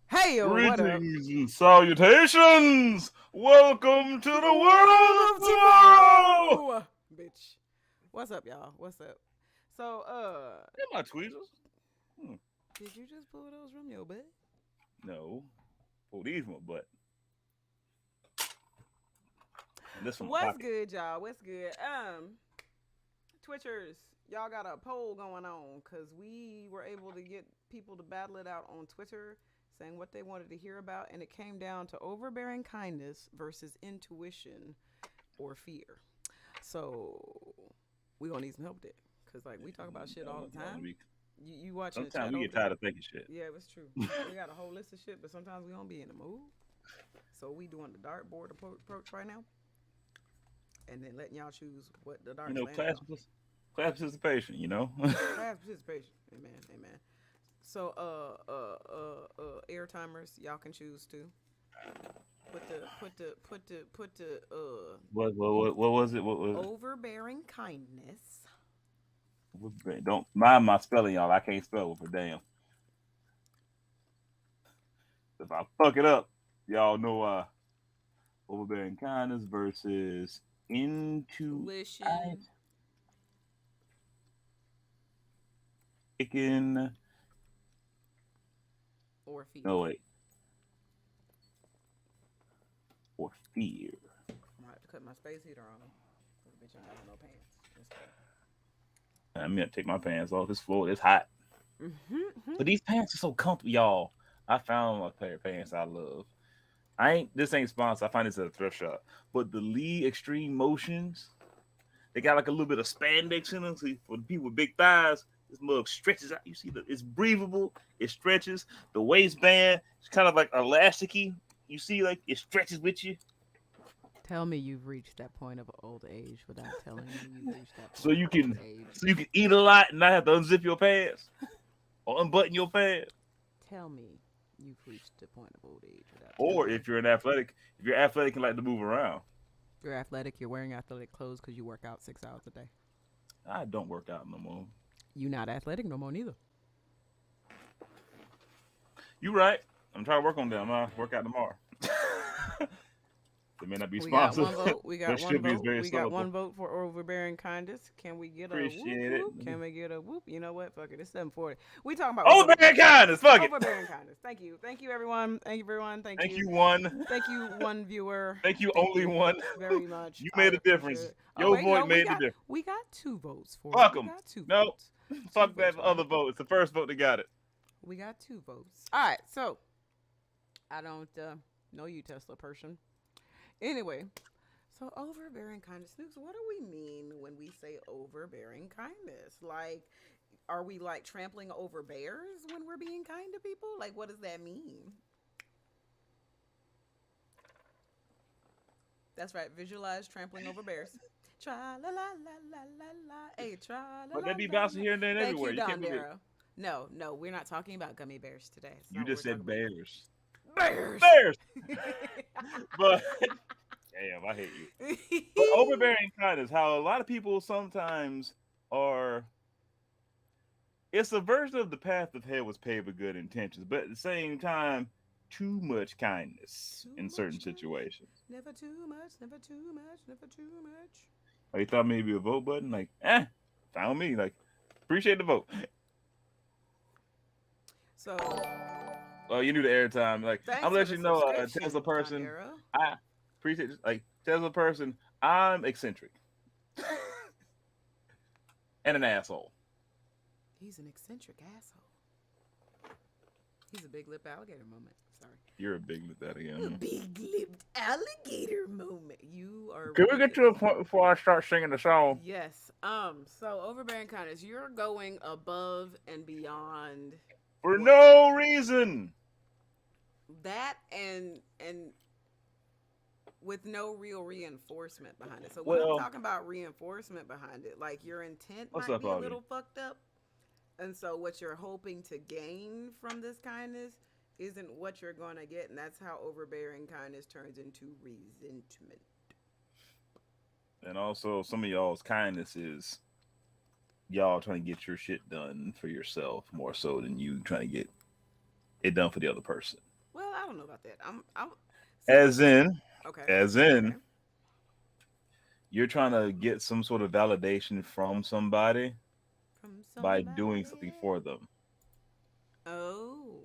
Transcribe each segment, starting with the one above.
Hey, yo, what up? Greetings and salutations! Welcome to the world of tomorrow! Bitch. What's up, y'all? What's up? So, Get my tweezers. did you just pull those from your butt? No. Pull these from my butt. And this from my What's pocket. good, y'all? What's good? Twitchers, y'all got a poll going on because we were able to get people to battle it out on Twitter, saying what they wanted to hear about, and it came down to overbearing kindness versus intuition or fear. So we gonna need some help there, cause like we talk about shit all the time. You watching the chat Sometimes we get open? tired of thinking shit. Yeah, it's true. We got a whole list of shit, but sometimes we don't be in the mood. So we doing the dartboard approach right now, and then letting y'all choose what the darts land Class on. participation, Class participation. Amen. Amen. So air timers, y'all can choose too. Put the What was it? What was overbearing kindness. it? Don't mind my spelling, y'all. I can't spell it for damn. If I fuck it up, y'all know overbearing kindness versus Tuition chicken. or fear. No wait. Or fear. I'm gonna have to cut my space heater on. Cause bitch ain't got no pants. I'm gonna take my pants off. This floor is hot. But these pants are so comfy, y'all. I found a pair of pants I love. This ain't sponsored. I find this at a thrift shop. But the Lee Extreme Motions, they got like a little bit of spandex in them. So for the people with big thighs, this mug stretches out. You see it's breathable. It stretches. The waistband is kind of like elasticy. You see, like it stretches with you. Tell me you've reached that point of old age without telling me you've reached that point So you of can old age. so you can eat a lot and not have to unzip your pants or unbutton your pants. Tell me you've reached the point of old age without Or telling me. if you're athletic and like to move around. You're athletic, you're wearing athletic clothes because you work out 6 hours a day. I don't work out no more. You not athletic no more neither. You right. I'm trying to work on that. I'm gonna work out tomorrow. It may not be We got sponsored. one vote. We got but one should be. It's vote. very We got one sellable. vote for overbearing kindness. Can we get a whoop Appreciate it. whoop? Can we get a whoop? You know what? Fuck it. It's 7:40. We talking about Overbearing kindness. Fuck it. overbearing kindness. Thank you. Thank you, everyone. Thank you, everyone. Thank Thank you. you, one. Thank you, one viewer. Thank you, only one. Very much. You I made a appreciate difference. it. Your wait, vote no, made the difference. we got 2 votes for Fuck it. 'em. We got 2 No. votes. Fuck Two that votes, other vote. It's the first vote that got it. We got 2 votes. All right, so I don't know you, Tesla person. Anyway, so overbearing kindness. Snoops, what do we mean when we say overbearing kindness? Like, are we like trampling over bears when we're being kind to people? Like, what does that mean? That's right. Visualize trampling over bears. Tra la la la la la la. Hey, tra la But la they be la bouncing la. here and there and Thank everywhere. you, You can't Don believe it. Darrow. No, we're not talking about gummy bears today. It's You not just what said we're bears. talking Bears. about. But damn, I hate you. But overbearing kindness, how a lot of people sometimes are. It's a version of the path of hell was paved with good intentions, but at the same time, too much kindness Too in much certain kindness. situations. Never too much, never too much, never too much. Like, you thought maybe a vote button, like, found me. Like, appreciate the vote. So, Oh, you knew the airtime. Like, thanks I'm for gonna let the you know, subscription, Tesla Don person. Darrow. I appreciate like Tesla person. I'm eccentric. and an asshole. He's an eccentric asshole. He's a big lip alligator moment. Sorry. You're a big with that A again. big lipped alligator moment. You are Can we get to a ridiculous. point before I start singing the song? Yes. So overbearing kindness, you're going above and beyond For what no reason. that and with no real reinforcement behind it. So when I'm Well, talking about reinforcement behind it, like your intent what's might up, be a Audie? little fucked up. And so what you're hoping to gain from this kindness isn't what you're going to get, and that's how overbearing kindness turns into resentment. And also, some of y'all's kindness is y'all trying to get your shit done for yourself more so than you trying to get it done for the other person. Well, I don't know about that. I'm see what As in, okay. as Okay. in, you're trying to get some sort of validation from somebody From by doing something somebody. for them. Oh.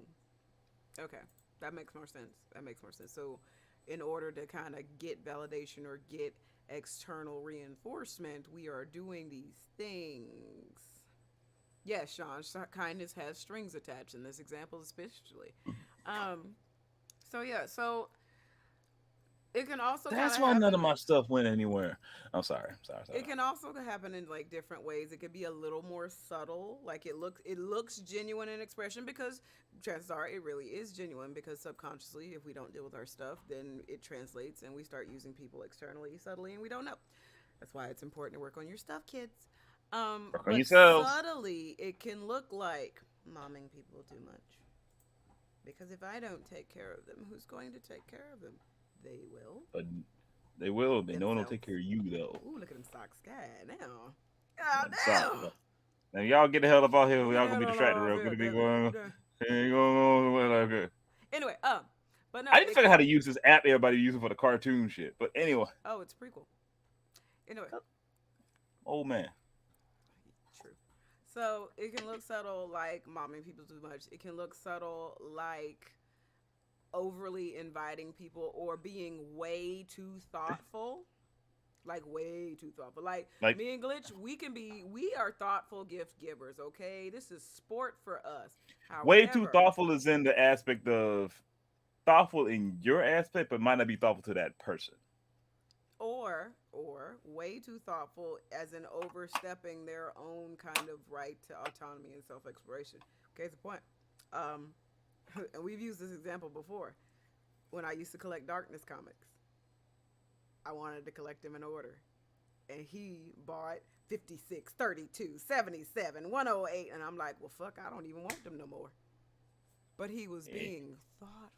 Okay. That makes more sense. That makes more sense. So in order to kind of get validation or get external reinforcement, we are doing these things. Yes, Sean, kindness has strings attached in this example, especially. Um, so it can also kind That's of why none of happen. my stuff went anywhere. I'm sorry. Sorry. It can also happen in like different ways. It could be a little more subtle, like it looks genuine in expression because chances are it really is genuine because subconsciously, if we don't deal with our stuff, then it translates and we start using people externally subtly and we don't know. That's why it's important to work on your stuff, kids. Work on But yourselves. subtly, it can look like momming people too much. Because if I don't take care of them, who's going to take care of them? They will But they will. They no one will themselves. take care of you though. Ooh, look at them socks. God now. Now, God the socks. damn. Now y'all get the hell up out here. Get Y'all the gonna hell be on distracted off real here, quick. Be damn it. going. Ain't going like that. Anyway, but no, I need to it figure out can. how to use this app everybody using for the cartoon shit. But anyway, Oh, it's prequel. Anyway, old man. true. So it can look subtle like momming people too much. It can look subtle like overly inviting people or being way too thoughtful. Like way too thoughtful. Like Like me and Glitch, we are thoughtful gift givers, okay? This is sport for us. way too However, thoughtful is in the aspect of thoughtful in your aspect, but might not be thoughtful to that person. or way too thoughtful as in overstepping their own kind of right to autonomy and self-exploration. Case in point, um and we've used this example before. When I used to collect Darkness comics, I wanted to collect them in order, and he bought 56, 32, 77, 108, and I'm like, well, fuck, I don't even want them no more. But he was Yeah. being thoughtful.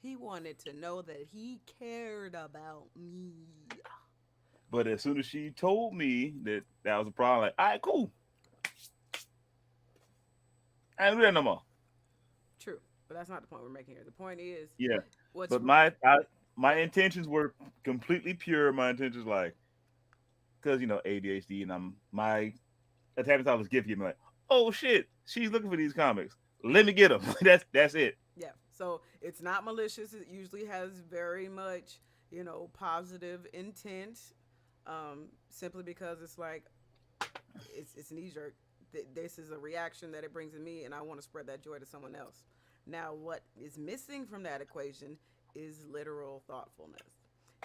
He wanted to know that he cared about me. But as soon as she told me that that was a problem, like, all right, cool. I ain't do that no more. True, but that's not the point we're making here. The point is, Yeah. what's But my intentions were completely pure. My intentions like because ADHD and I'm my attachment style was gifty. I'm like, oh shit, she's looking for these comics. Let me get them. That's it. yeah. So it's not malicious. It usually has very much, positive intent. Simply because it's like it's an knee jerk. This is a reaction that it brings in me, and I want to spread that joy to someone else. Now, what is missing from that equation is literal thoughtfulness.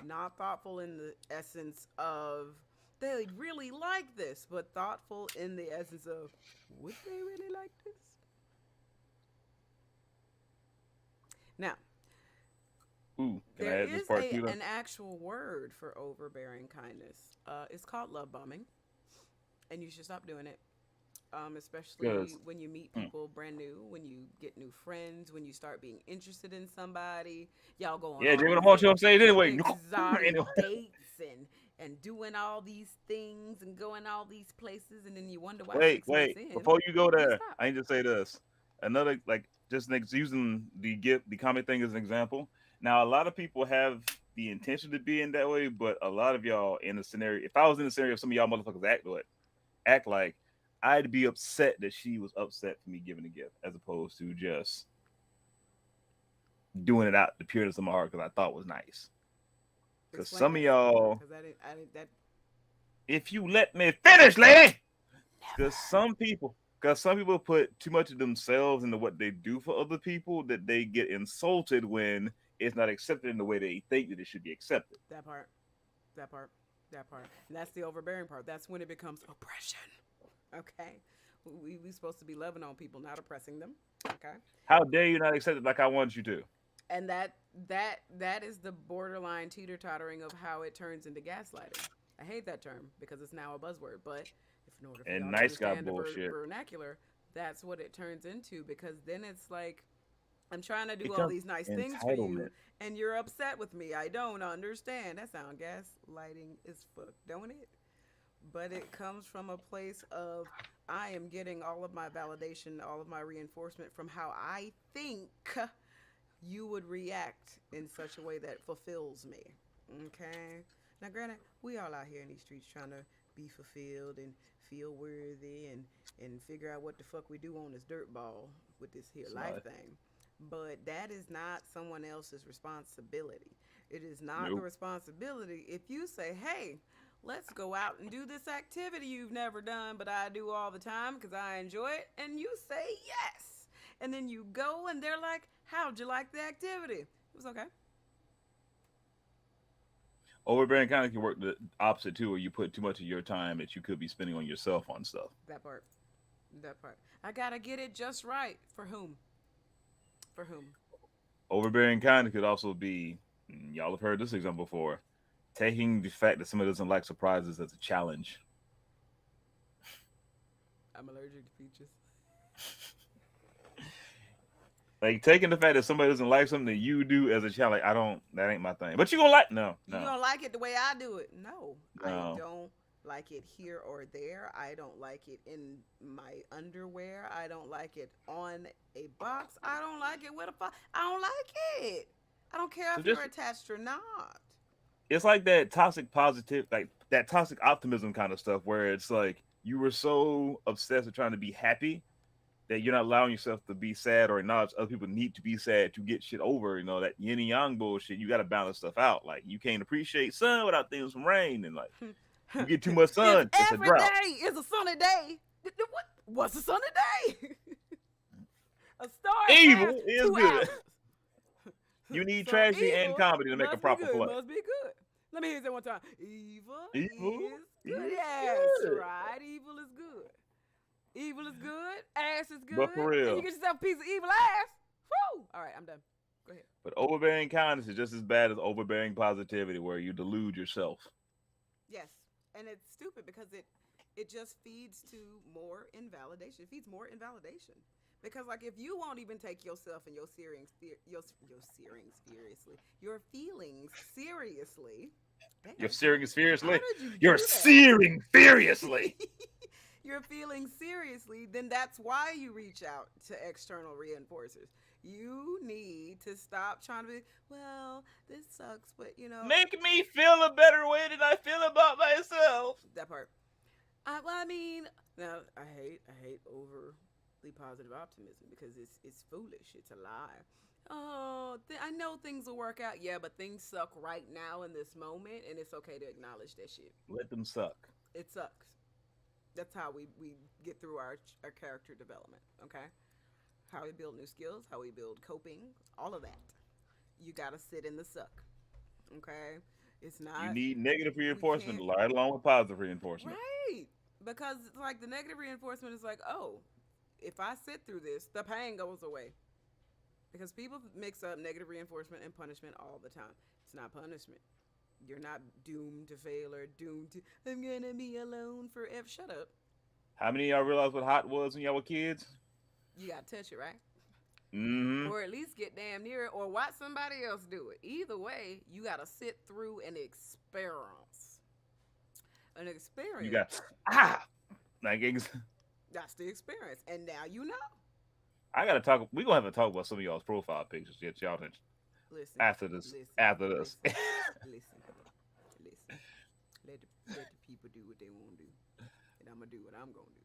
Not thoughtful in the essence of they really like this, but thoughtful in the essence of would they really like this? Now, Ooh, can I there add this is part too? an actual word for overbearing kindness. It's called love bombing, and you should stop doing it. Especially Because when you meet people brand new, when you get new friends, when you start being interested in somebody, y'all go on yeah, all Jay, what I these want you on stage anyway. exotic Anyway, dates and doing all these things and going all these places, and then you wonder why wait, 6 months wait. in Before you go you there, stop. I need to say this. Another like just using the comic thing as an example. Now, a lot of people have the intention to be in that way, but a lot of y'all in the scenario. If I was in the scenario, of some of y'all motherfuckers act like I'd be upset that she was upset for me giving a gift, as opposed to just doing it out the pureness of my heart because I thought it was nice. Because Explain some of that, y'all, because I didn't that. If you let me finish, lady. Never. Because some people put too much of themselves into what they do for other people that they get insulted when it's not accepted in the way they think that it should be accepted. That part. That part. That part. And that's the overbearing part. That's when it becomes oppression. Okay. We supposed to be loving on people, not oppressing them. Okay. How dare you not accept it like I want you to? And that is the borderline teeter tottering of how it turns into gaslighting. I hate that term because it's now a buzzword, but if in order for And y'all to nice guy understand the bullshit. vernacular, that's what it turns into because then it's like I'm trying to do all Becomes these nice things for you entitlement. and you're upset with me. I don't understand. That sound gaslighting is fuck, don't it? But it comes from a place of I am getting all of my validation, all of my reinforcement from how I think you would react in such a way that fulfills me. Okay? Now, granted, we all out here in these streets trying to be fulfilled and feel worthy and figure out what the fuck we do on this dirt ball with this here life Smart. thing. But that is not someone else's responsibility. It is not the Nope. responsibility if you say, hey, let's go out and do this activity you've never done, but I do all the time because I enjoy it. And you say yes. And then you go and they're like, how'd you like the activity? It was okay. Overbearing kind of can work the opposite too, where you put too much of your time that you could be spending on yourself on stuff. That part. That part. I gotta get it just right. For whom? For whom? Overbearing kind could also be, y'all have heard this example before, taking the fact that somebody doesn't like surprises as a challenge. I'm allergic to peaches. Like taking the fact that somebody doesn't like something that you do as a challenge. I don't. That ain't my thing. But you gonna like? No, You no, don't like it the way I do it? No, I no. don't like it here or there. I don't like it in my underwear. I don't like it on a box. I don't like it with a box. I don't like it. I don't care So if you're just attached or not. it's like that toxic positive, like that toxic optimism kind of stuff, where it's like you were so obsessed with trying to be happy that you're not allowing yourself to be sad or acknowledge other people need to be sad to get shit over. You know that yin and yang bullshit. You got to balance stuff out. Like you can't appreciate sun without things from rain, and like you get too much If sun, it's a every drought. day is a sunny day, what's a sunny day? A star has Evil is two good. outlets. You need So tragedy and evil comedy to make a must be proper good. play. Must be good. Let me hear that one time. Evil Evil is good. is Yes, good. right. Evil is good. Evil is good. Ass is But good. for And you real, get yourself a piece of evil ass. Woo! All right, I'm done. Go ahead. but overbearing kindness is just as bad as overbearing positivity, where you delude yourself. Yes, and it's stupid because it just feeds to more invalidation. It feeds more invalidation because like if you won't even take yourself and your feelings seriously, You're damn, searing how furiously. did you You're do that? searing furiously. You're feeling seriously, then that's why you reach out to external reinforcers. You need to stop trying to be, well, this sucks, but Make me feel a better way than I feel about myself. that part. Well, I mean, now I hate overly positive optimism because it's foolish. It's a lie. Oh, I know things will work out. Yeah, but things suck right now in this moment, and it's okay to acknowledge that shit. Let them suck. It sucks. That's how we get through our character development. Okay, how we build new skills, how we build coping, all of that. You gotta sit in the suck. Okay, it's You not. need negative We reinforcement can't. right along with positive reinforcement. Right. Because like the negative reinforcement is like, oh, if I sit through this, the pain goes away. Because people mix up negative reinforcement and punishment all the time. It's not punishment. You're not doomed to fail or doomed to I'm gonna be alone forever. Shut up. How many of y'all realize what hot was when y'all were kids? You gotta touch it, right? Mm-hmm. Or at least get damn near it or watch somebody else do it. Either way, you gotta sit through an experience. An You experience. got like That's the experience. And now you know. I gotta talk. We gonna have to talk about some of y'all's profile pictures. Yet y'all Listen, after this. listen, After this. listen, listen, listen. Let the people do what they want to do, and I'm gonna do what I'm gonna do.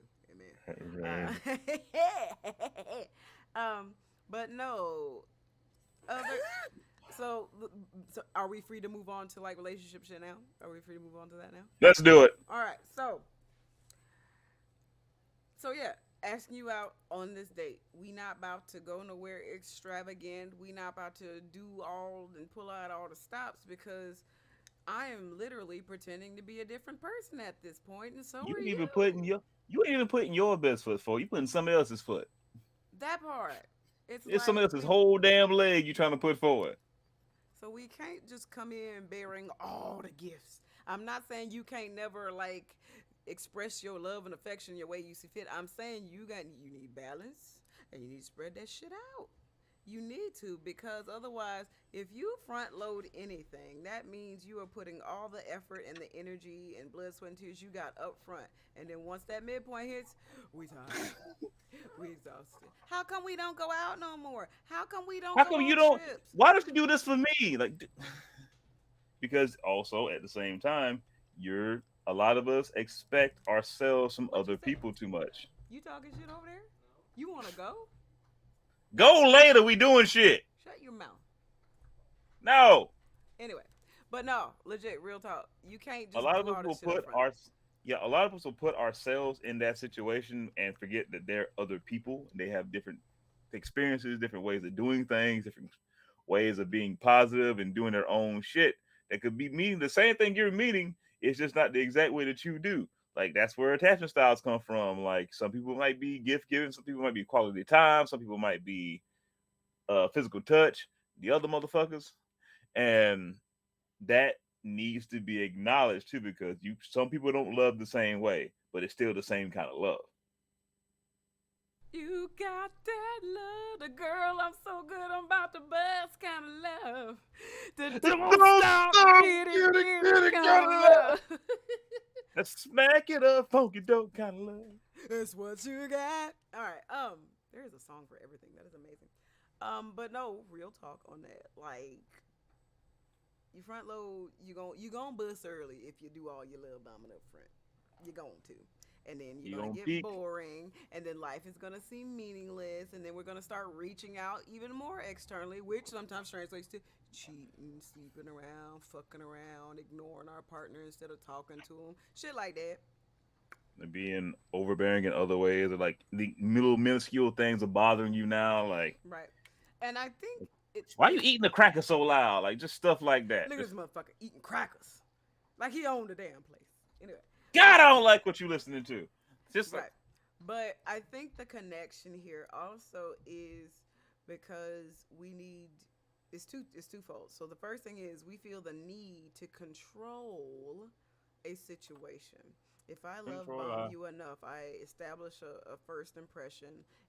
Amen. But no, other. So, so are we free to move on to like relationship shit now? Are we free to move on to that now? Let's do it. All right. So yeah, asking you out on this date. We not about to go nowhere extravagant. We not about to do all and pull out all the stops because I am literally pretending to be a different person at this point, and so You are ain't you. even putting your best foot forward. You putting somebody else's foot. That part. It's It's like somebody else's we. whole damn leg you trying to put forward. So we can't just come in bearing all the gifts. I'm not saying you can't never like express your love and affection your way you see fit. I'm saying you need balance and you need to spread that shit out. You need to because otherwise, if you front load anything, that means you are putting all the effort and the energy and blood, sweat, and tears you got up front. And then once that midpoint hits, we tired. We exhausted. How come we don't go out no more? How come we don't How go come you on don't? trips? Why don't you do this for me? Like, because also at the same time, you're a lot of us expect ourselves from What you other say? people too much. You talking shit over there? You want to go? Go later. We doing shit. Shut your mouth. No. Anyway, but no, legit, real talk. You can't A just lot do of us all will this shit up put front. our yeah, a lot of us will put ourselves in that situation and forget that they're other people. They have different experiences, different ways of doing things, different ways of being positive and doing their own shit. That could be meaning the same thing you're meaning. It's just not the exact way that you do. Like that's where attachment styles come from. Like some people might be gift giving, some people might be quality time, some people might be physical touch. The other motherfuckers, and that needs to be acknowledged too because you some people don't love the same way, but it's still the same kind of love. You got that love, the girl. I'm so good. I'm about to bust kind of love. The don't Don't stop, stop, get get it it, kind kind of of love. love. Let's smack it up, funky dope kind of love. That's what you got. All right. There is a song for everything. That is amazing. But no, real talk on that. Like, you front load, you gon' bust early if you do all your love bombing up front. You're going to. And then You you're gonna gonna get peak. boring, and then life is gonna seem meaningless, and then we're gonna start reaching out even more externally, which sometimes translates to cheating, sleeping around, fucking around, ignoring our partner instead of talking to them, shit like that. And being overbearing in other ways, or like the little minuscule things are bothering you now. Like, Right. And I think why you it's eating the cracker so loud? Like, just stuff like that. look at this Just motherfucker eating crackers like he owned the damn place. Anyway, God, but I don't like what you listening to. Just like right. But I think the connection here also is because we need it's twofold. So the first thing is we feel the need to control a situation. If I love control. bomb you enough, I establish a first impression,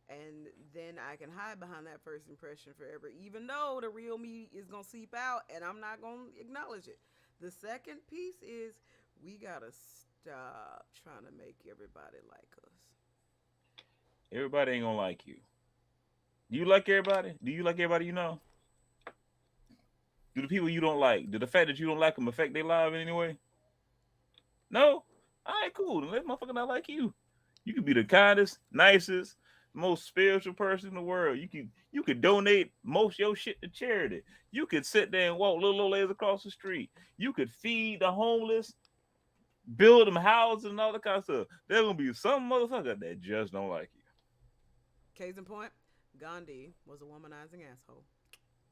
and then I can hide behind that first impression forever, even though the real me is gonna seep out and I'm not gonna acknowledge it. The second piece is we gotta stop trying to make everybody like us. Everybody ain't gonna like you. Do you like everybody? Do you like everybody you know? Do the people you don't like, do the fact that you don't like them affect their lives in any way? No? All right, cool. Then let motherfucker not like you. You could be the kindest, nicest, most spiritual person in the world. You could donate most of your shit to charity. You could sit there and walk little old ladies across the street. You could feed the homeless, build them houses and all that kind of stuff. There's gonna be some motherfucker that just don't like you. Case in point, Gandhi was a womanizing asshole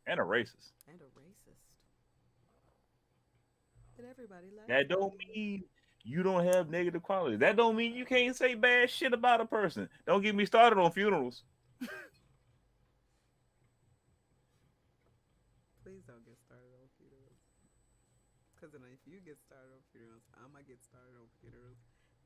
And a racist. and a racist. But everybody liked That don't Gandhi. mean you don't have negative qualities. That don't mean you can't say bad shit about a person. Don't get me started on funerals. Please don't get started on funerals. Because if you get started on funerals, I'm going to get started on funerals.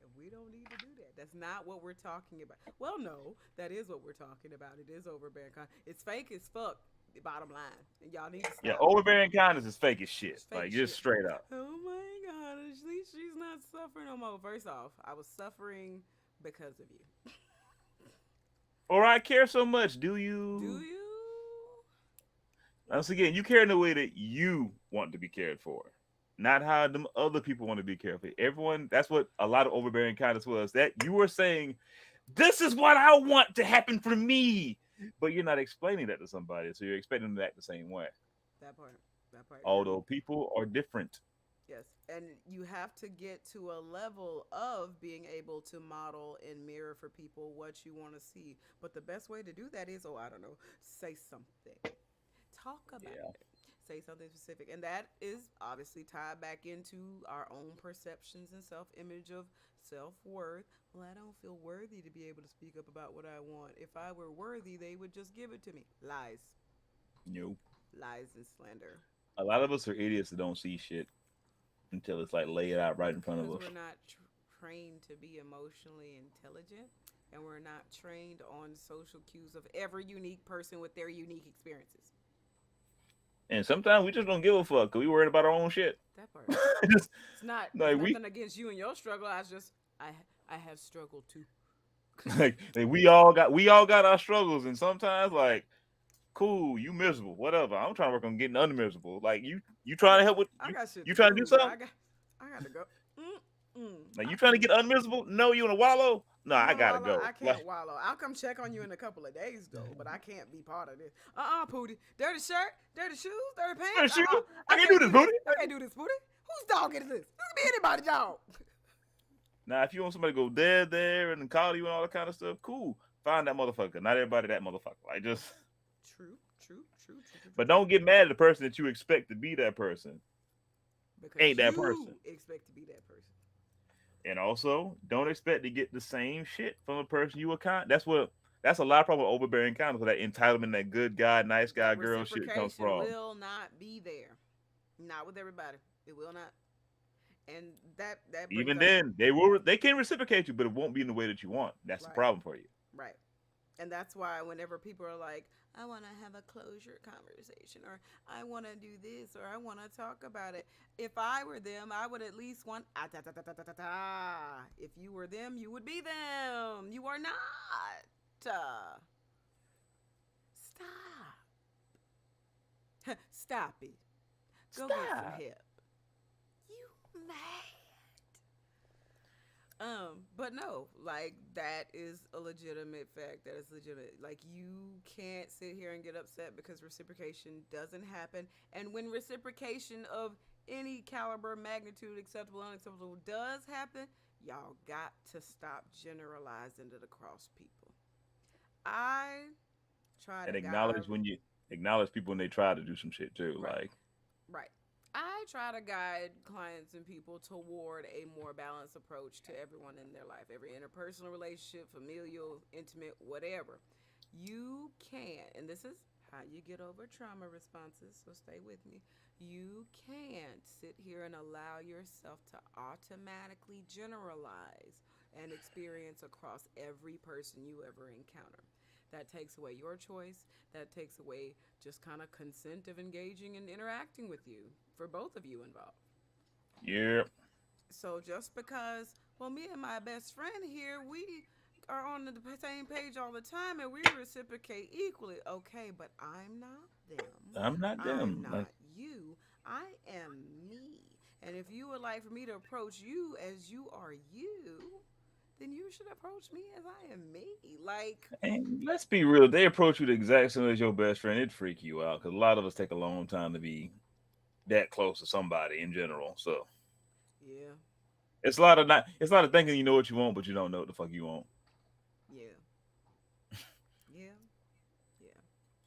And we don't need to do that. That's not what we're talking about. Well, no, that is what we're talking about. It is overbearing. It's fake as fuck, the bottom line. And y'all need to Yeah, stop. overbearing kindness is fake as shit. It's fake Like just shit. straight up. Oh my God. At least she's not suffering no more. First off, I was suffering because of you. Or I care so much. Do Do you? you? Once again, you care in the way that you want to be cared for, not how them other people want to be cared for. Everyone, that's what a lot of overbearing kindness was. That you were saying, this is what I want to happen for me. But you're not explaining that to somebody, so you're expecting them to act the same way. That part. That part. Although people are different. Yes, and you have to get to a level of being able to model and mirror for people what you want to see. But the best way to do that is, oh, I don't know, say something, talk about Yeah. it, say something specific. And that is obviously tied back into our own perceptions and self image of self worth. Well, I don't feel worthy to be able to speak up about what I want. If I were worthy, they would just give it to me. Lies, Nope. lies, and slander. A lot of us are idiots that don't see shit until it's like laid out right in front of Because us. we're not trained to be emotionally intelligent, and we're not trained on social cues of every unique person with their unique experiences. And sometimes we just don't give a fuck because we worried about our own shit. That part. Just It's not. It's like we nothing against you and your struggle. I have struggled too. like we all got our struggles, and sometimes like cool, you miserable, whatever. I'm trying to work on getting unmiserable. Like you I trying to got help with I got shit you to trying to do do, bro. something? I got to go. Like you trying to Mm-mm. get unmiserable? No, you wanna wallow? No, I I want to gotta wallow. go. I can't Like wallow. I'll come check on you in a couple of days though, but I can't be part of this. Pootie. Dirty shirt, dirty shoes, dirty pants. shoot, I I can do can't this, do this. booty. I can't do this, Pootie. Whose dog is this? This could be anybody's dog. Now, if you want somebody to go there, and call you and all that kind of stuff, cool. Find that motherfucker. Not everybody that motherfucker. Like just, True, true, true, true, true, true, but true. don't get mad at the person that you expect to be that person. Because Ain't that you person. expect to be that person. And also, don't expect to get the same shit from a person you were kind. That's a lot of problem with overbearing kindness, where that entitlement, that good guy, nice guy, That girl shit comes reciprocation from. will not be there. Not with everybody. It will not. And that brings Even up then, they can reciprocate you, but it won't be in the way that you want. That's the right, problem for you. right. And that's why whenever people are like, I want to have a closure conversation, or I want to do this, or I want to talk about it. If I were them, I would at least want, if you were them, you would be them. You are not. Stop. Stop it. Go get some Stop. help. You mad? But no, like that is a legitimate fact. That is legitimate. Like you can't sit here and get upset because reciprocation doesn't happen. And when reciprocation of any caliber, magnitude, acceptable, unacceptable does happen, y'all got to stop generalizing it across people. I try And to guide. acknowledge people when they try to do some shit too. Right. Like Right. I try to guide clients and people toward a more balanced approach to everyone in their life, every interpersonal relationship, familial, intimate, whatever. You can, and this is how you get over trauma responses, so stay with me. You can't sit here and allow yourself to automatically generalize and experience across every person you ever encounter. That takes away your choice. That takes away just kind of consent of engaging and interacting with you for both of you involved. yeah, So just because, well, me and my best friend here, we are on the same page all the time and we reciprocate equally. Okay, but I'm not them. I'm not I'm them. Like not you. I am me. And if you would like for me to approach you as you are you, then you should approach me as I am me. Like, and let's be real, they approach you the exact same as your best friend, it'd freak you out because a lot of us take a long time to be that close to somebody in general. So yeah, it's a lot of thinking you know what you want, but you don't know what the fuck you want. yeah, yeah, yeah.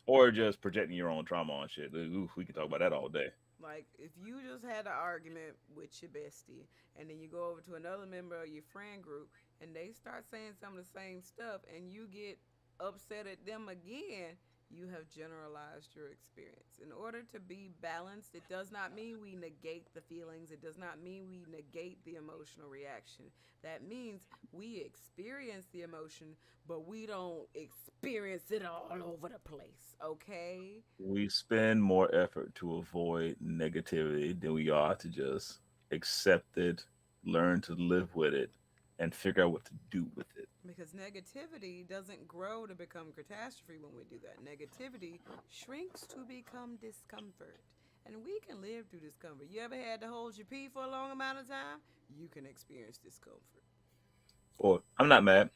Or just projecting your own trauma on shit. Oof, we can talk about that all day. Like if you just had an argument with your bestie, and then you go over to another member of your friend group, and they start saying some of the same stuff, and you get upset at them again, you have generalized your experience. In order to be balanced, it does not mean we negate the feelings. It does not mean we negate the emotional reaction. That means we experience the emotion, but we don't experience it all over the place. Okay? We spend more effort to avoid negativity than we are to just accept it, learn to live with it, and figure out what to do with it. Because negativity doesn't grow to become catastrophe when we do that. Negativity shrinks to become discomfort. And we can live through discomfort. You ever had to hold your pee for a long amount of time? You can experience discomfort. Or I'm not mad.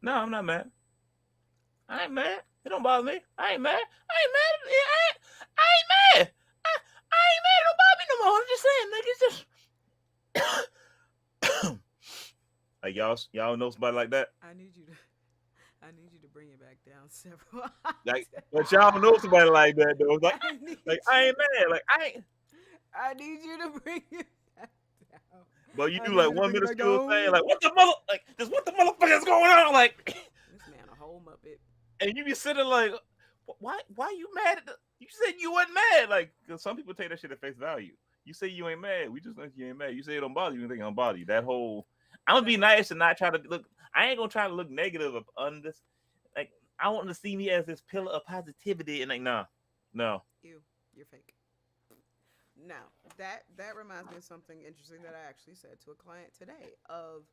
No, I'm not mad. I ain't mad. It don't bother me. I ain't mad. I ain't mad. I ain't mad. Like y'all know somebody like that? I need you to I need you to bring it back down several Like, octaves. but y'all know somebody like that though. I need Like I you ain't to mad. Like I ain't. I need you to bring it back down. But you I do need like you to one bring it back minuscule thing, down. like what the mother, like just what the motherfucker is going on, like, This man a whole muppet. and you be sitting like, why you mad at the? You said you wasn't mad, like, cause some people take that shit at face value. You say you ain't mad, we just think you ain't mad. You say it don't bother you, think it don't bother you. That whole, I'm gonna be That nice and not try to look. I ain't gonna try to look negative on this. Like I want to see me as this pillar of positivity, and like, nah, no. you. You're fake. Now that reminds me of something interesting that I actually said to a client today of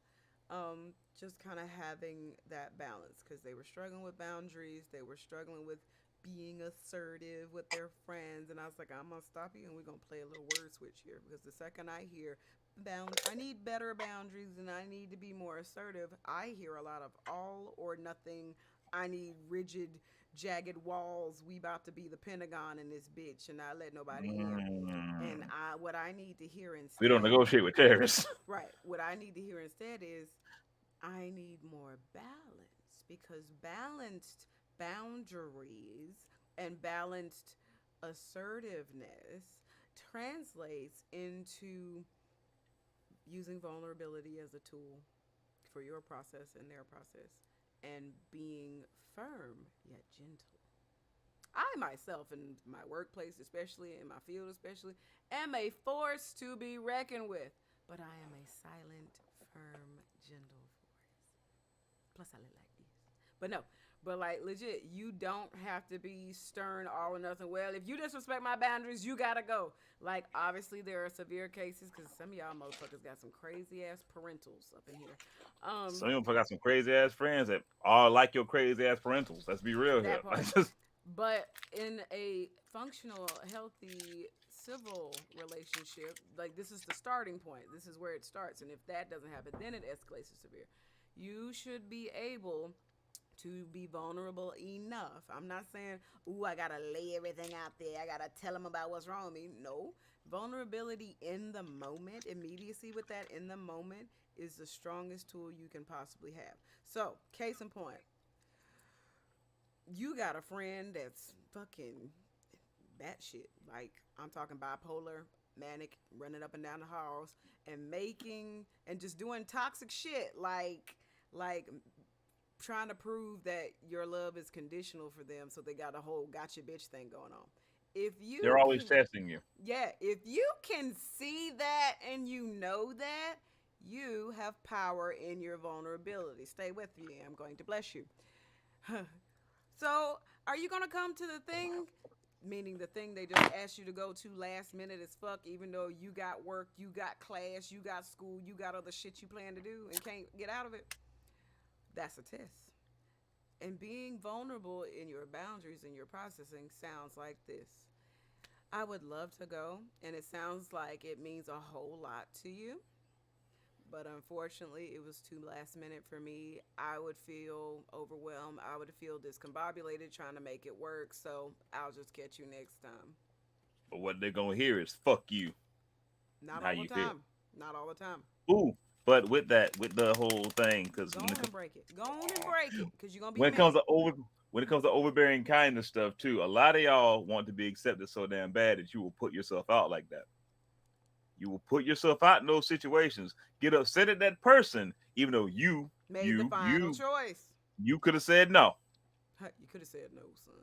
just kind of having that balance because they were struggling with boundaries, they were struggling with being assertive with their friends, and I was like, I'm gonna stop you and we're gonna play a little word switch here because the second I hear I need better boundaries and I need to be more assertive, I hear a lot of all or nothing. I need rigid jagged walls. We about to be the Pentagon in this bitch, and I let nobody in. And Mm, what I need to hear we don't instead, negotiate with terrorists. right? What I need to hear instead is I need more balance because balanced boundaries and balanced assertiveness translates into using vulnerability as a tool for your process and their process and being firm yet gentle. I myself, in my workplace, especially in my field, especially, am a force to be reckoned with. But I am a silent, firm, gentle force. Plus, I look like this. But no, but like legit, you don't have to be stern all or nothing. Well, if you disrespect my boundaries, you gotta go. Like, obviously, there are severe cases because some of y'all motherfuckers got some crazy ass parentals up in here. Some of them got some crazy ass friends that are like your crazy ass parentals. Let's be real here. That part. But in a functional, healthy, civil relationship, like this is the starting point. This is where it starts. And if that doesn't happen, then it escalates to severe. You should be able to be vulnerable enough. I'm not saying, ooh, I gotta lay everything out there. I gotta tell them about what's wrong with me. No. Vulnerability in the moment, immediacy with that in the moment is the strongest tool you can possibly have. So, case in point, you got a friend that's fucking batshit. Like, I'm talking bipolar, manic, running up and down the halls and making and just doing toxic shit like trying to prove that your love is conditional for them, so they got a whole gotcha bitch thing going on. If you They're always can, testing you. yeah, if you can see that and you know that, you have power in your vulnerability. Stay with me. I'm going to bless you. So, are you going to come to the thing? Meaning the thing they just asked you to go to last minute as fuck, even though you got work, you got class, you got school, you got other shit you plan to do and can't get out of it? That's a test. And being vulnerable in your boundaries and your processing sounds like this. I would love to go, and it sounds like it means a whole lot to you. But unfortunately, it was too last minute for me. I would feel overwhelmed. I would feel discombobulated trying to make it work. So I'll just catch you next time. But what they're gonna hear is "fuck you" and Not how all the you feel. time. Not all the time. Ooh, but with that, with the whole thing, because Go on and break it. Go on and break it, because you're gonna be when it comes mad. to overbearing kindness stuff too, a lot of y'all want to be accepted so damn bad that you will put yourself out like that. You will put yourself out in those situations, get upset at that person, even though Made the final choice. you could have said no. You could have said no, son.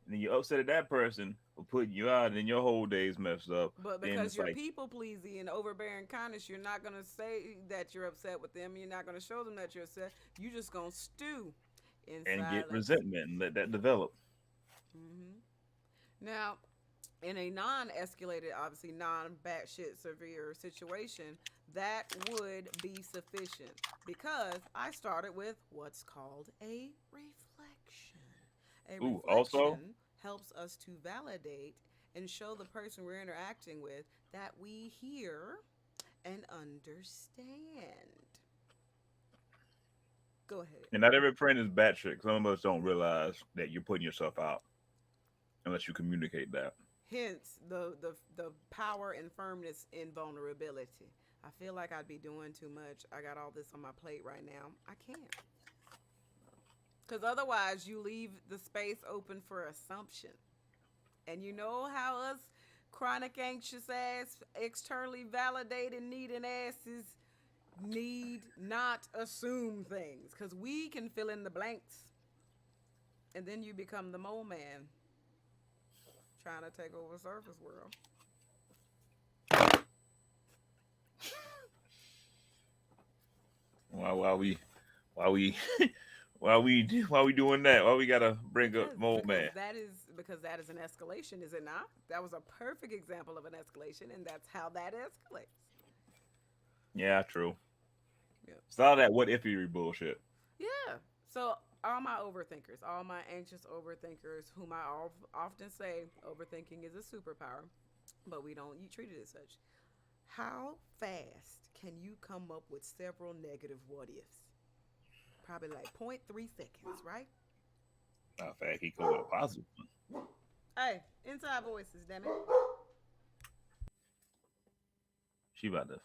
And then you're upset at that person for putting you out, and then your whole day's messed up. But Then because it's you're like people pleasing and overbearing kindness, you're not gonna say that you're upset with them. You're not gonna show them that you're upset. You just gonna stew in and get silence. resentment and let that develop. Hmm. Now, in a non-escalated, obviously non-batshit severe situation, that would be sufficient because I started with what's called a reflection. A Ooh, also, reflection helps us to validate and show the person we're interacting with that we hear and understand. Go ahead. and not every friend is batshit. Some of us don't realize that you're putting yourself out unless you communicate that. Hence the power and firmness in vulnerability. I feel like I'd be doing too much. I got all this on my plate right now. I can't. Because otherwise, you leave the space open for assumption. And you know how us chronic anxious ass, externally validated needing asses need not assume things. Because we can fill in the blanks. And then you become the mole man trying to take over surface world. Why we why we why we doing that? Why we gotta bring up Because Mole because Man? that is an escalation, is it not? That was a perfect example of an escalation, and that's how that escalates. Yeah, true. Yeah. It's all that what ify bullshit. Yeah. So all my overthinkers, all my anxious overthinkers, whom I often say overthinking is a superpower, but we don't you treat it as such. How fast can you come up with several negative what ifs? Probably like point 0.3 seconds, right? Matter of fact, he called it a positive. Hey, inside voices, damn it. She about to.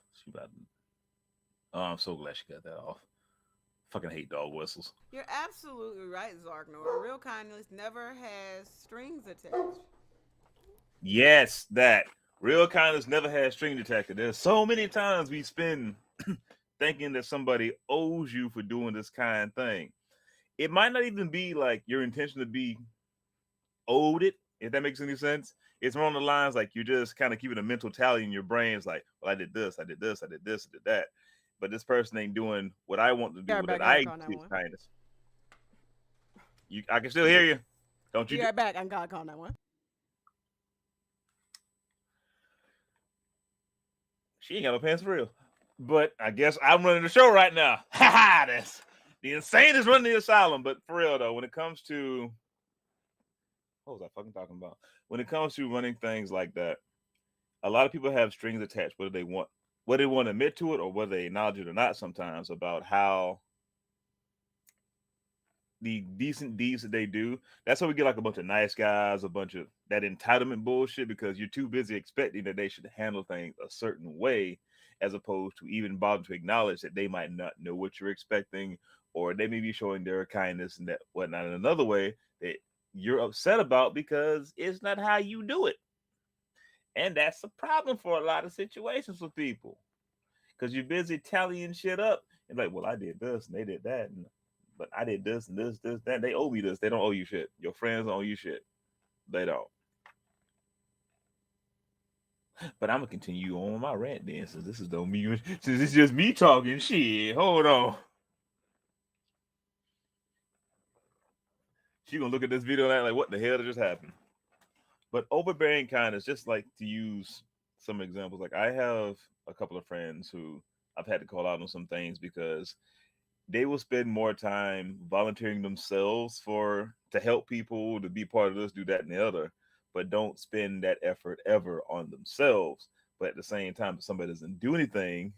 Oh, I'm so glad she got that off. Fucking hate dog whistles. You're absolutely right, Zarknor. Real kindness never has strings attached. Yes, that real kindness never had string detected. There's so many times we spend thinking that somebody owes you for doing this kind of thing. It might not even be like your intention to be owed it, if that makes any sense. It's more on the lines like you're just kind of keeping a mental tally in your brains, like, well, I did this, I did this, I did this, I did that. But this person ain't doing what I want to Be do, right what back. I I gotta see call as 911. kindness. I can still hear you. Don't you? Be right back. I gotta call 911. She ain't got no pants for real. But I guess I'm running the show right now. Ha ha! That's the insane is running the asylum. But for real though, when it comes to what was I fucking talking about? When it comes to running things like that, a lot of people have strings attached, whether they want to admit to it or whether they acknowledge it or not. Sometimes about how the decent deeds that they do. That's how we get like a bunch of nice guys, a bunch of that entitlement bullshit because you're too busy expecting that they should handle things a certain way as opposed to even bother to acknowledge that they might not know what you're expecting or they may be showing their kindness and that whatnot in another way that you're upset about because it's not how you do it. And that's a problem for a lot of situations with people because you're busy tallying shit up and like, well, I did this and they did that, and but I did this and this, that. They owe me this. They don't owe you shit. Your friends don't owe you shit. They don't. But I'm gonna continue on my rant then, since this is don't me. Since it's just me talking shit. Hold on. She gonna look at this video and act like, what the hell just happened? But overbearing kindness, just like to use some examples. Like I have a couple of friends who I've had to call out on some things because they will spend more time volunteering themselves for to help people to be part of this, do that, and the other, but don't spend that effort ever on themselves. But at the same time, if somebody doesn't do anything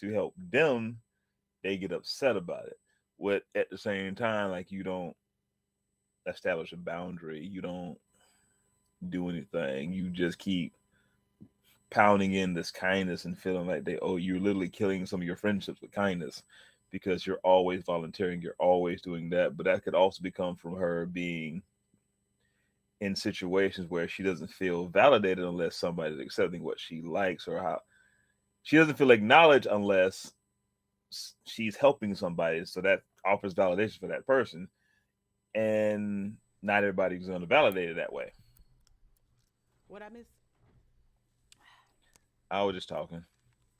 to help them, they get upset about it. What at the same time, like you don't establish a boundary, you don't do anything, you just keep pounding in this kindness and feeling like they owe you're literally killing some of your friendships with kindness because you're always volunteering, you're always doing that. But that could also become from her being in situations where she doesn't feel validated unless somebody's accepting what she likes or how she doesn't feel acknowledged unless she's helping somebody. So that offers validation for that person. And not everybody's going to validate it that way. What I miss? I was just talking.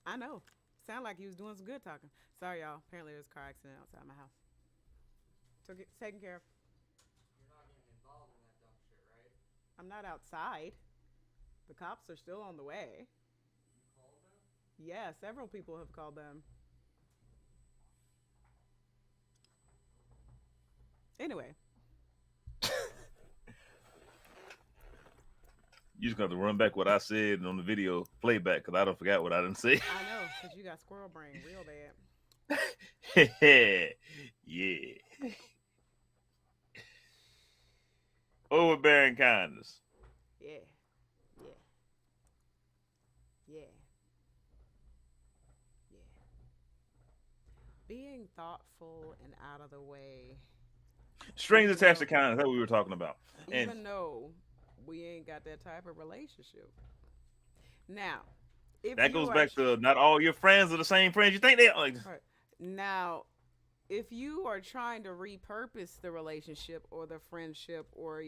I know. Sound like you was doing some good talking. Sorry, y'all. Apparently, there was a car accident outside my house. Took it taken care of. You're not getting involved in that dumb shit, right? I'm not outside. The cops are still on the way. You called them? Yeah, several people have called them. Anyway, You just got to run back what I said on the video playback because I don't forget what I didn't say. I know because you got squirrel brain real bad. Yeah. Overbearing kindness. Yeah, yeah, yeah. Being thoughtful and out of the way, Strings even attached to though kindness. That's what we were talking about. And even though we ain't got that type of relationship. Now, if that you goes are back to not all your friends are the same friends you think they are. Like, right, now, if you are trying to repurpose the relationship or the friendship or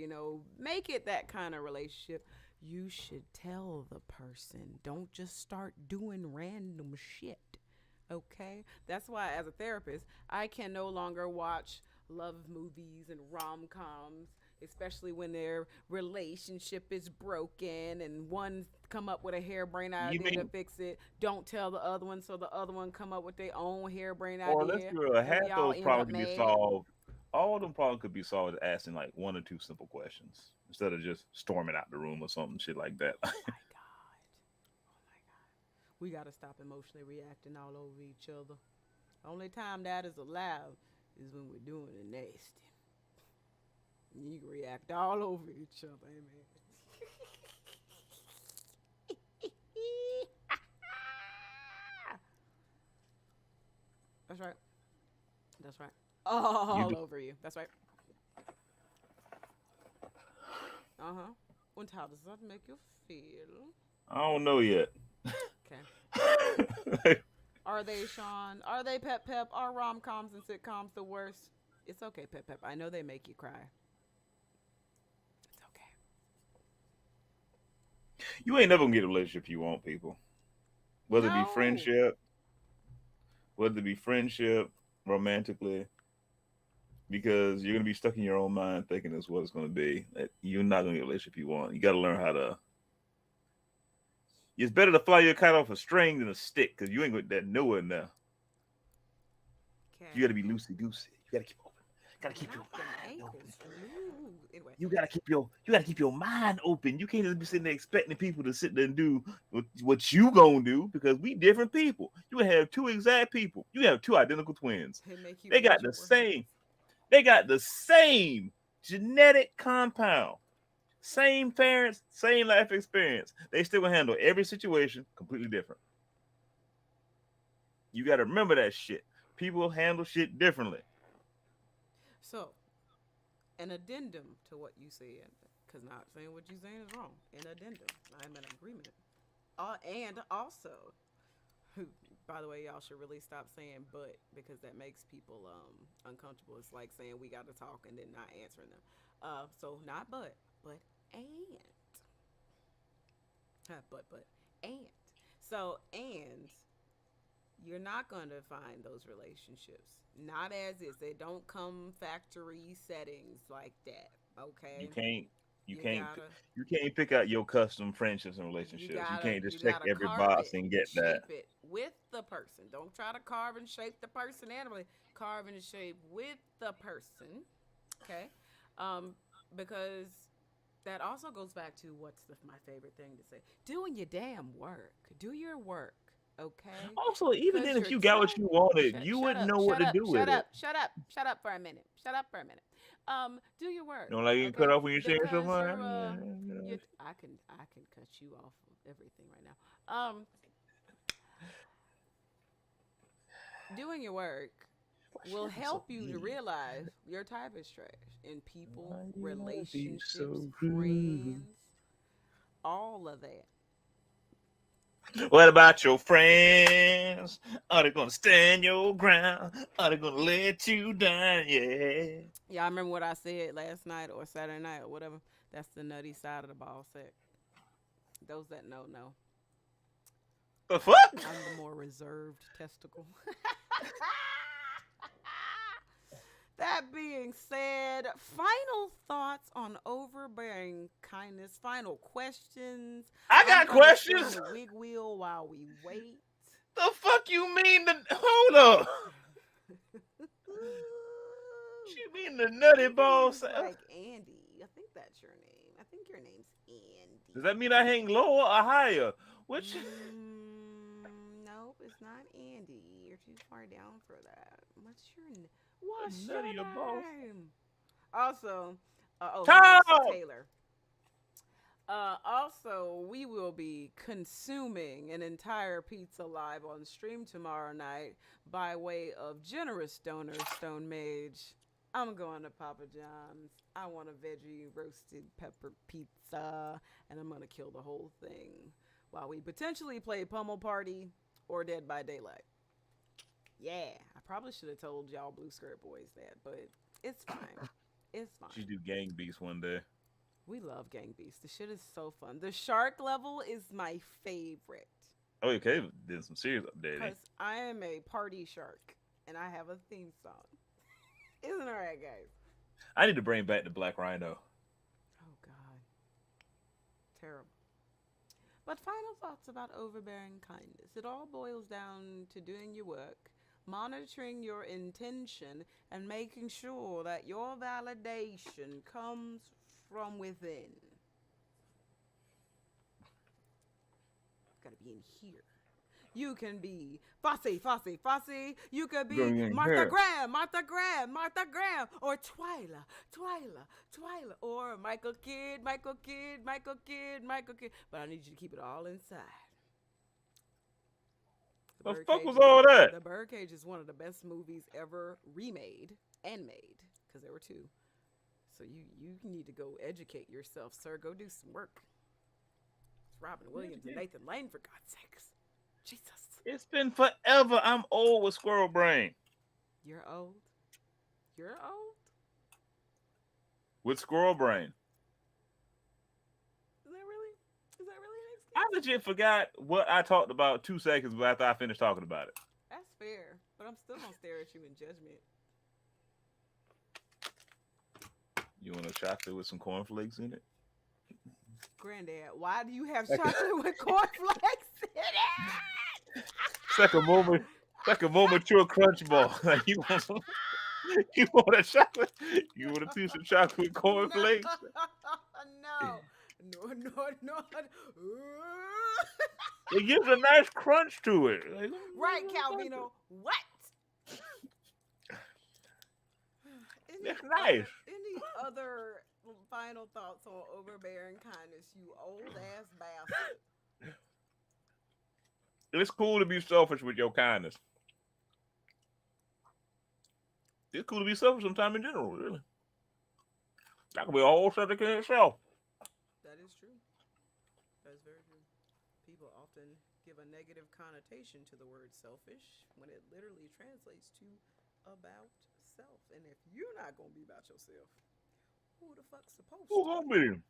make it that kind of relationship, you should tell the person. Don't just start doing random shit. Okay? That's why as a therapist, I can no longer watch love movies and rom-coms, especially when their relationship is broken and one come up with a harebrained you idea to mean, fix it. Don't tell the other one, so the other one come up with their own harebrained or let's idea, be real, and we half all those end up problems can be mad. solved. All of them problems could be solved with asking like one or two simple questions instead of just storming out the room or something shit like that. Oh my god. Oh my god. We gotta stop emotionally reacting all over each other. Only time that is allowed is when we're doing it nasty. You can react all over each other, amen. That's right. That's right. You All do. over you. That's right. Uh huh. Und how does that make you feel? I don't know yet. Okay. Are they, Sean? Are they Pep Pep? Are rom coms and sitcoms the worst? It's okay, Pep Pep. I know they make you cry. It's okay. You ain't never gonna get a relationship you want, people. Whether it be No. friendship, whether it be friendship, romantically, because you're gonna be stuck in your own mind thinking that's what it's gonna be. You're not gonna get a relationship you want. You gotta learn how to. It's better to fly your kite off a string than a stick, because you ain't got that nowhere now. You Okay. gotta be loosey goosey. You gotta keep open. Gotta keep your Not them mind open. ankles loose. Anyway. You gotta keep your mind open. You can't just be sitting there expecting people to sit there and do what you gonna do because we different people. You can have two exact people. You have two identical twins. They make you They eat got your the words. same. They got the same genetic compound, same parents, same life experience. They still gonna handle every situation completely different. You gotta remember that shit. People handle shit differently. So, an addendum to what you said, because not saying what you're saying is wrong. An addendum. I'm in agreement. And also, by the way, y'all should really stop saying but because that makes people uncomfortable. It's like saying we got to talk and then not answering them. So not but and but and and you're not going to find those relationships. Not as is. They don't come factory settings like that. You Okay, can't you you can't gotta you can't pick out your custom friendships and you relationships. You gotta can't you just check gotta every carve box it and and get that. shape it with the person. Don't try to carve and shape the personality. Carve and shape with the person. Okay, um, because that also goes back to my favorite thing to say: doing your damn work. Do your work. Okay, Also, even because then, if you're you got what telling. you wanted, Shut, you shut wouldn't up! know what Shut to up! do Shut with up! it. Shut up! Shut up for a minute! Shut up for a minute. Do your You work, know, like you cut okay? off when you're saying Because something. you I can cut you off of everything right now. Doing your work Why she will gotta be so help you to mean? realize your type is trash in people, Why you gotta be relationships, so rude? friends, all of that. What about your friends? Are they gonna stand your ground? Are they gonna let you down? Yeah. Y'all remember what I said last night or Saturday night or whatever? That's the nutty side of the ball sack. Those that know. The fuck? I'm the more reserved testicle. That being said, final thoughts on overbearing kindness, final questions. I I'm got going to spin questions. the wig wheel while we wait. The fuck you mean? Hold up. She mean the nutty Your ball? name's like Andy. I think that's your name. I think your name's Does that Andy. mean I hang lower or higher? Which Nope, it's not Andy. You're too far down for that. What's your nutty your balls? name? Also, his name's Tom. Taylor. Also, we will be consuming an entire pizza live on stream tomorrow night by way of generous donor Stone Mage. I'm going to Papa John's. I want a veggie roasted pepper pizza, and I'm going to kill the whole thing while we potentially play Pummel Party or Dead by Daylight. Yeah, I probably should have told y'all Blue Skirt Boys that, but it's fine. It's fine. Should do Gang Beast one day. We love Gang Beasts. The shit is so fun. The shark level is my favorite. Oh, okay, did some serious updating. Because I am a party shark and I have a theme song. Isn't it right, guys? I need to bring back the Black Rhino. Oh, God. Terrible. But final thoughts about overbearing kindness. It all boils down to doing your work, monitoring your intention, and making sure that your validation comes from within. Gotta be in here. You can be Fosse. You could be Martha Graham, or Twyla, or Michael Kidd. But I need you to keep it all inside. The fuck was all that? The Birdcage is one of the best movies ever remade and made, because there were two. So you need to go educate yourself, sir. Go do some work. It's Robin Williams and Nathan Lane, for God's sakes. Jesus. It's been forever. I'm old with squirrel brain. You're old? You're old? With squirrel brain. Is that really an excuse? I legit forgot what I talked about 2 seconds after I finished talking about it. That's fair, but I'm still going to stare at you in judgment. You want a chocolate with some cornflakes in it? Granddad, why do you have chocolate with cornflakes in it? It's like a mature crunch ball. Like you want a chocolate? You want a piece of chocolate with cornflakes? No. It gives a nice crunch to it. Like, right, Calvino. What? It's nice. Any other final thoughts on overbearing kindness, you old ass bastard? It's cool to be selfish with your kindness. It's cool to be selfish sometime in general, really. That could be a whole subject in itself. That is true. That is very true. People often give a negative connotation to the word selfish when it literally translates to about self. And if you're not gonna be about yourself, who the fuck's supposed to? Who gonna be?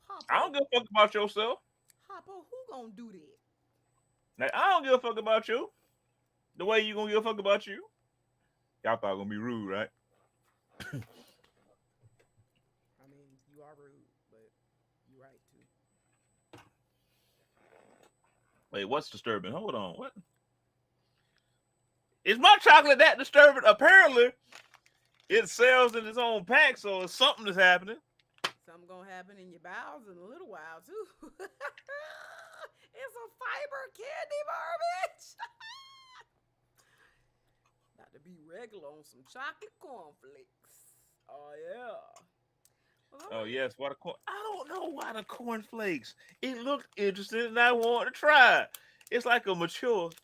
Hoppo, I don't give a fuck about yourself. Hoppo, who gonna do that? Like, I don't give a fuck about you. The way you gonna give a fuck about you? Y'all thought I was gonna be rude, right? I mean, you are rude, but you're right too. Wait, what's disturbing? Hold on, what? Is my chocolate that disturbing? Apparently, it sells in its own pack, so it's something that's happening. Something gonna happen in your bowels in a little while too. It's a fiber candy garbage. About to be regular on some chocolate cornflakes. Oh yeah. Oh yes, why the corn? I don't know why the cornflakes. It looked interesting, and I wanted to try it. It's like a matured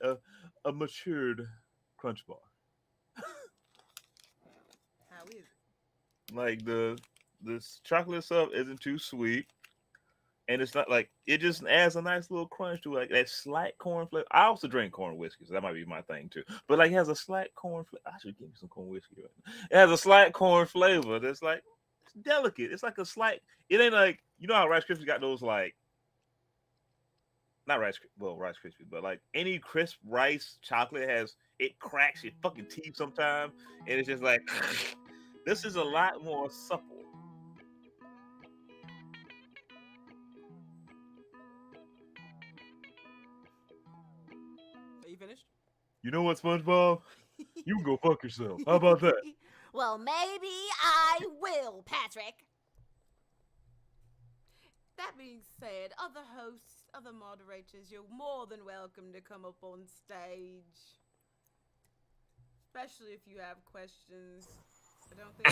crunch bar. How is it? Like the chocolate stuff isn't too sweet, and it's not like it just adds a nice little crunch to it, like that slight corn flavor. I also drink corn whiskey, so that might be my thing too. But like it has a slight corn flavor. I should give you some corn whiskey right now. It has a slight corn flavor that's like it's delicate. It's like a slight. It ain't like you know how Rice Krispies got those like not Rice Krispies, but like any crisp rice chocolate has it cracks your fucking teeth sometimes, and it's just like this is a lot more supple. Are you finished? You know what, SpongeBob? You can go fuck yourself. How about that? Well, maybe I will, Patrick. That being said, other hosts, other moderators, you're more than welcome to come up on stage. Especially if you have questions. I don't think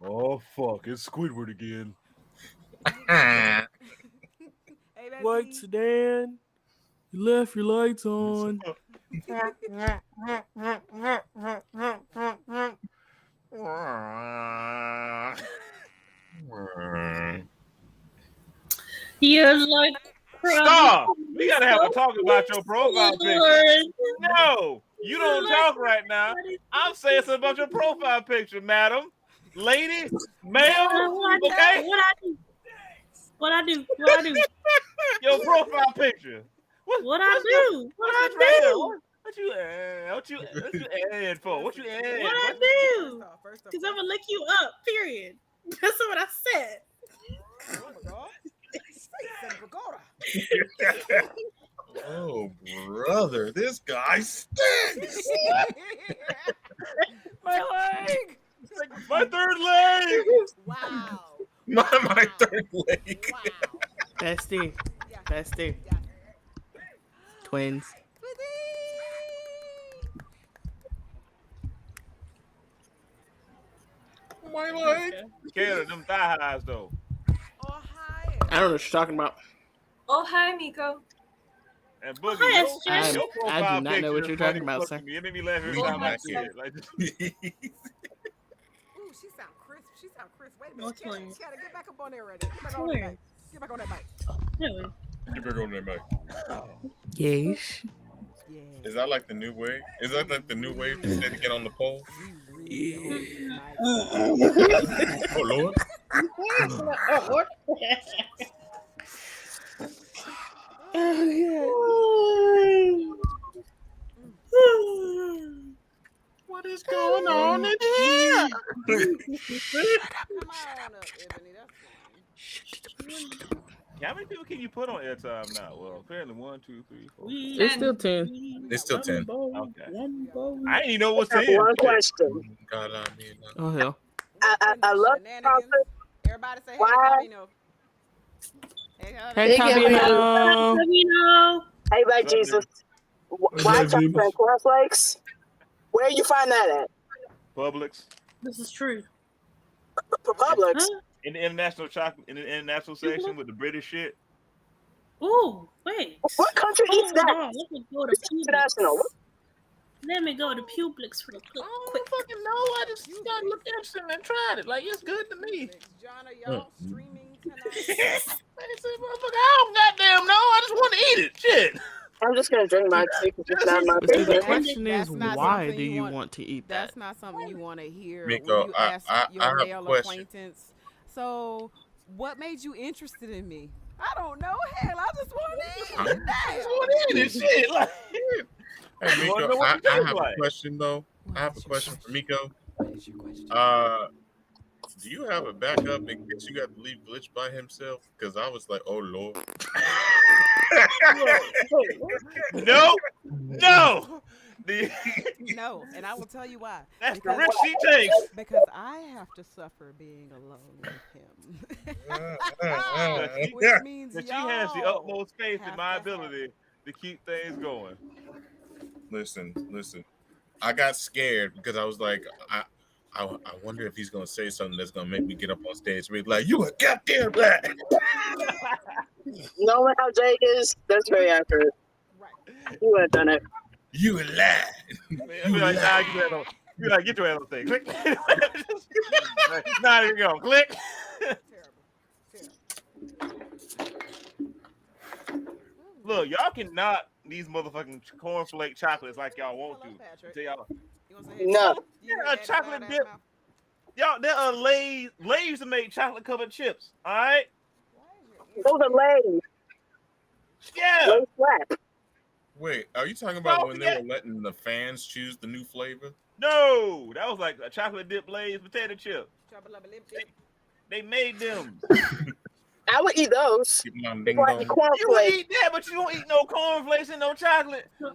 Oh fuck! It's Squidward again. Hey, baby. Lights, Dan. You left your lights on. You're like Stop! We gotta have a talk about your profile picture. No, you don't talk right now. I'm saying something about your profile picture, madam, lady, ma'am. Okay, What I do? your profile picture. What I do? What you add for? What you add? What I do? Because I'm gonna lick you up. Period. That's what I said. Oh, brother, this guy stinks. My leg. My third leg. Wow. My third leg. Wow. Bestie. Bestie. Twins. My leg. Scared of them thigh highs though. Ohio. I don't know what you're talking about. Oh, hi, Miko. And Boogie, Hi, I- your I do profile not know what picture you're talking funny about, as fuck sir. to me. It made me laugh every Oh, time I my see it. Like, Ooh, she sound crisp. Wait a minute. What's going on? Gotta get back up on there already. Get back on that bike. Get back on that bike. Really? Get back on there, Mike. Yes. Yeah. Is that like the new wave? Is that like the new wave to say to get on the pole? Oh, Lord. What is going on in here? Come on up, Ebony. That's fine. how many people can you put on airtime now? Well, apparently 1, 2, 3, 4. It's still 10. It's still 10. Okay. I didn't even know what's 10. One Shit. question. God, I mean, Oh, hell. I love Shenanigans. Everybody say hey Why? to Cabino. Hey, Cabino. Cabino. Hey, like Jesus. Why chocolate and cornflakes? Where you find that at? Publix. This is true. Publix. Huh? In the international chocolate, in the international section with the British shit. Ooh, wait. What country eats Hold that? on. Let me go to It's international. Publix. Let me go to Publix real quick. fucking know. I just looked at it and tried it. Like, it's good to me. John, are y'all streaming tonight? I said, motherfucker, I don't goddamn know. I just want to eat it. Shit. I'm just gonna drink my tea because it's not my But see, the favorite. question is, That's not why something do you you want- want to eat that? That's not something you want to hear Miko, when you ask I your have a male question. acquaintance. So, what made you interested in me? I don't know. Hell, I just want to eat it. I just want to eat it. Shit. Like, Hey, You wanna Miko, know what I you taste have like? a question, though. What I have a is your question for Miko. What is your question? Do you have a backup in case you got to leave Glitch by himself? Because I was like, oh, Lord. No, no. No, and I will tell you why. That's the Because- risk she takes. Because I have to suffer being alone with him. Which means That she has the y'all utmost faith in have my to have ability to keep things going. Listen. I got scared because I was like, I wonder if he's gonna say something that's gonna make me get up on stage and be like, "You a goddamn lie." Knowing how Jake is, that's very accurate. Right. You would have done it. You a lie. I be like, nah, get your ass on. Be like, get your ass on stage. Click. Nah, there you go. Click. Terrible. Look, y'all can knock these motherfucking cornflake chocolates like y'all want Hello, to. Patrick. Tell y'all, You wanna say hey? No. You Yeah, heard that chocolate loud-ass dip. mouth? y'all, there are Lay's. Lay's used to make chocolate covered chips. All right. Why is your ear- Those are Lay's. Yeah. Lay's slap. Wait, are you talking about Don't when they forget- were letting the fans choose the new flavor? No, that was like a chocolate dip Lay's potato chip. Trouble-a-lip-dip. They made them. I would eat those. Keep my ding Before I eat dong. You would cornflakes. eat that, but you don't eat no cornflakes and no chocolate. No.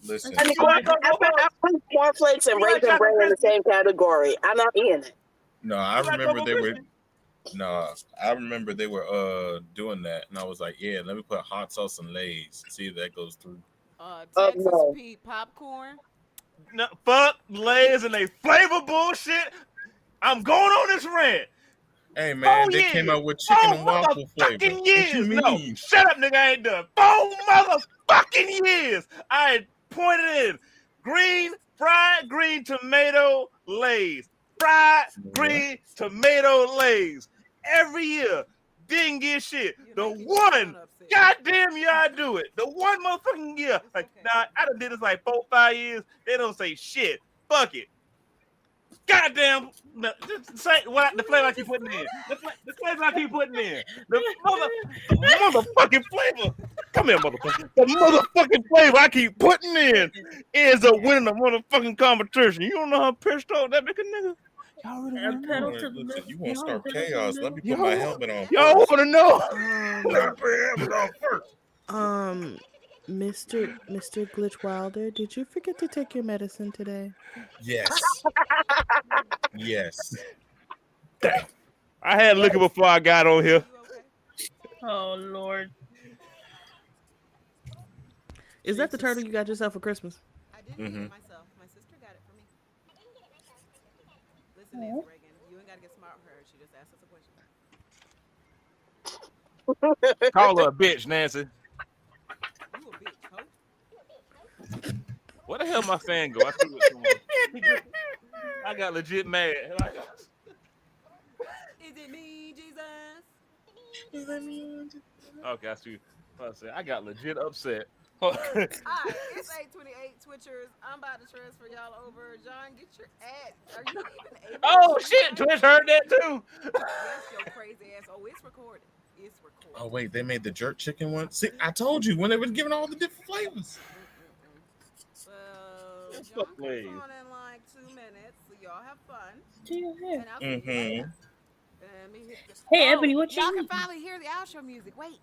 Listen, I mean, I put cornflakes and You like raisin chocolate bran in the Krispies? same category. I'm not eating it. no, I You like remember Cocoa they were. Krispies? No, I remember they were doing that, and I was like, yeah, let me put hot sauce and Lay's. See if that goes through. Texas no. Pete popcorn. fuck Lay's and they flavor bullshit. I'm going on this rant. Hey man, 4 they years. came out with chicken 4 and waffle flavor. motherfucking What you years. mean? No, shut up, nigga. I ain't done. 4 motherfucking years. I pointed in fried green tomato Lay's. Fried green tomato Lay's. Every year. Didn't get shit. The one goddamn year I do it. The one motherfucking year. Like, nah, I done did this like 4 or 5 years. They don't say shit. Fuck it. Goddamn, just say what the flavor I keep putting in. The flavor I keep putting in. The motherfucking flavor. Come here, motherfucker. The motherfucking flavor I keep putting in ends up winning the motherfucking competition. You don't know how pissed off that make a nigga. Y'all really want to know? Listen, you want to start chaos? Let me put my helmet on. Y'all want to know? Let me put my helmet on first. Mr. Glitch Wilder, did you forget to take your medicine today? Yes. Yes. Dang. I had liquor before I got on here. Oh Lord. Is that the turtle you got yourself for Christmas? I didn't get it myself. My sister got it for me. Listen, Nancy Reagan, you ain't got to get smart with her. She just asked us a question. Call her a bitch, Nancy. You a bitch, ho? Where the hell my fan go? I threw it somewhere. I got legit mad. Is it me, Jesus? Is that me? Okay, I see. I got legit upset. All right, it's 8:28 Twitchers. I'm about to transfer y'all over. John, get your ad. Are you even able? Oh shit! Twitch heard that too. Yes, your crazy ass. Oh, it's recorded. It's recorded. Oh wait, they made the jerk chicken one. See, I told you when they was giving all the different flavors. Well, John comes on in like 2 minutes, so y'all have fun. Yeah. And I'll see you later. Let me hit the... Hey, Ebony, what you y'all eating? can finally hear the outro music. Wait.